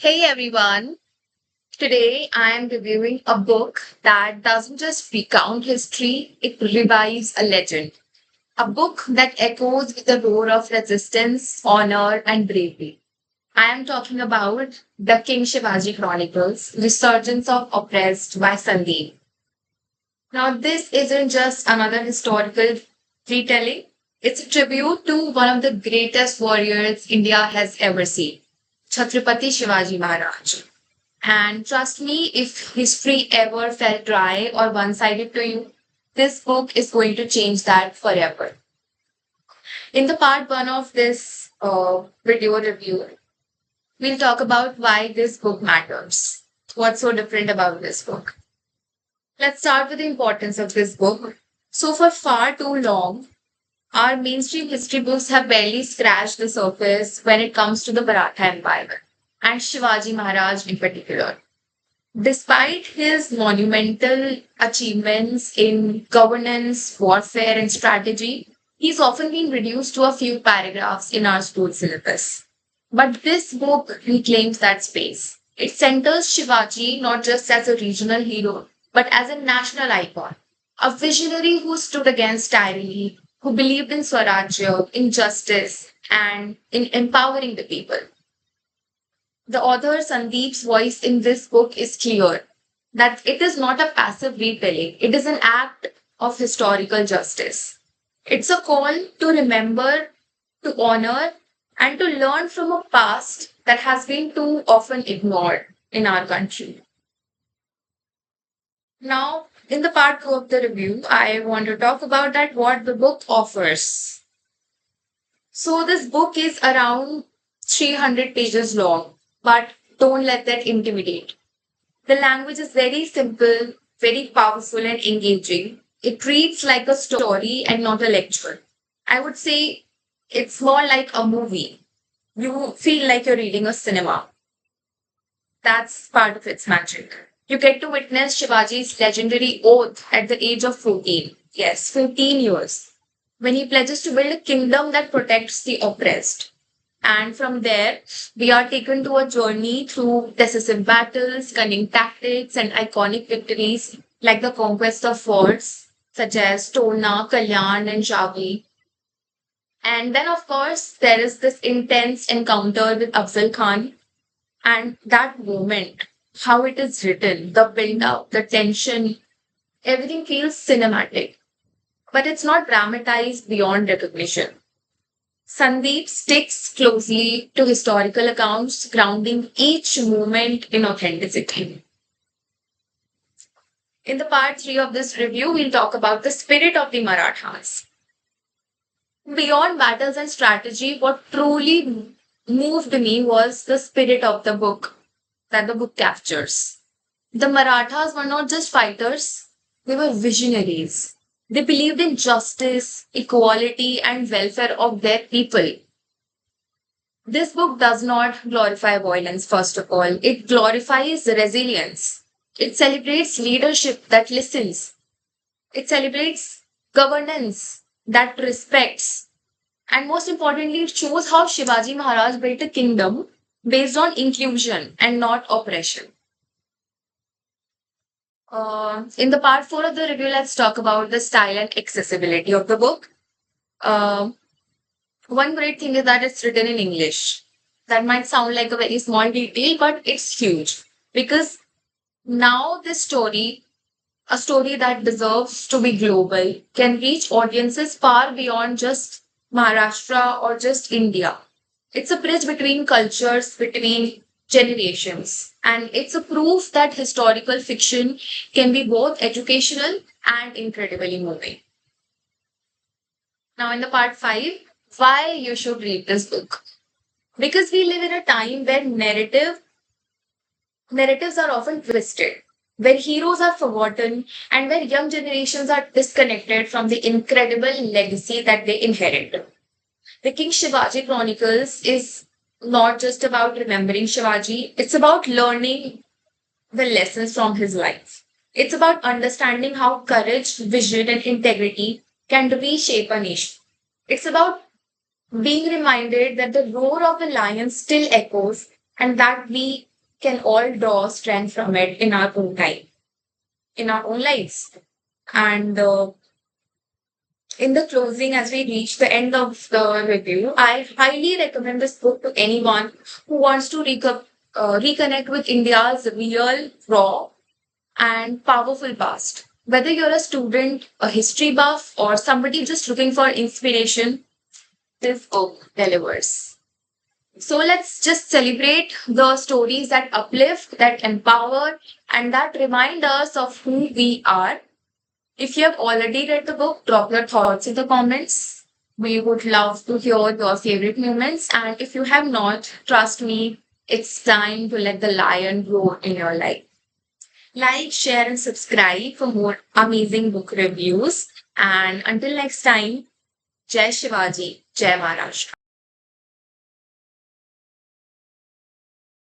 Hey everyone, today I am reviewing a book that doesn't just recount history, it revives a legend. A book that echoes with the roar of resistance, honor, and bravery. I am talking about The King Shivaji Chronicles, Resurgence of Oppressed by Sandeep. Now, this isn't just another historical retelling, it's a tribute to one of the greatest warriors India has ever seen, Chhatrapati Shivaji Maharaj. And trust me, if history ever felt dry or one sided to you, this book is going to change that forever. In the part one of this video review, we'll talk about why this book matters. What's so different about this book? Let's start with the importance of this book. So, for far too long, our mainstream history books have barely scratched the surface when it comes to the Maratha Empire and Shivaji Maharaj in particular. Despite his monumental achievements in governance, warfare, and strategy, he's often been reduced to a few paragraphs in our school syllabus. But this book reclaims that space. It centers Shivaji not just as a regional hero, but as a national icon, a visionary who stood against tyranny, who believed in Swarajya, in justice, and in empowering the people. The author Sandeep's voice in this book is clear that it is not a passive retelling, it is an act of historical justice. It's a call to remember, to honor, and to learn from a past that has been too often ignored in our country. Now, in the part two of the review, I want to talk about that what the book offers. So, this book is around 300 pages long, but don't let that intimidate. The language is very simple, very powerful, and engaging. It reads like a story and not a lecture. I would say it's more like a movie. You feel like you're reading a cinema. That's part of its magic. You get to witness Shivaji's legendary oath at the age of 14. Yes, 14 years. When he pledges to build a kingdom that protects the oppressed. And from there, we are taken to a journey through decisive battles, cunning tactics, and iconic victories like the conquest of forts such as Tolna, Kalyan, and Javi. And then, of course, there is this intense encounter with Afzal Khan. And that moment, how it is written, the build up, the tension, everything feels cinematic. But it's not dramatized beyond recognition. Sandeep sticks closely to historical accounts, grounding each movement in authenticity. In the part three of this review, we'll talk about the spirit of the Marathas. Beyond battles and strategy, what truly moved me was the spirit of the book that the book captures. The Marathas were not just fighters, they were visionaries. They believed in justice, equality, and welfare of their people. This book does not glorify violence, first of all. It glorifies resilience. It celebrates leadership that listens. It celebrates governance that respects. And most importantly, it shows how Shivaji Maharaj built a kingdom based on inclusion and not oppression. In the part four of the review, let's talk about the style and accessibility of the book. Um One great thing is that it's written in English. That might sound like a very small detail, but it's huge because now this story, a story that deserves to be global, can reach audiences far beyond just Maharashtra or just India. It's a bridge between cultures, between generations, and it's a proof that historical fiction can be both educational and incredibly moving. Now, in the part five, why you should read this book. Because we live in a time where narratives are often twisted, where heroes are forgotten, and where young generations are disconnected from the incredible legacy that they inherit. The King Shivaji Chronicles is not just about remembering Shivaji, it's about learning the lessons from his life. It's about understanding how courage, vision, and integrity can reshape a nation. It's about being reminded that the roar of the lion still echoes and that we can all draw strength from it in our own time, in our own lives. And in the closing, as we reach the end of the review, I highly recommend this book to anyone who wants to reconnect with India's real, raw, and powerful past. Whether you're a student, a history buff, or somebody just looking for inspiration, this book delivers. So let's just celebrate the stories that uplift, that empower, and that remind us of who we are. If you have already read the book, drop your thoughts in the comments. We would love to hear your favorite moments. And if you have not, trust me, it's time to let the lion roar in your life. Like, share, and subscribe for more amazing book reviews. And until next time, Jai Shivaji, Jai Maharashtra.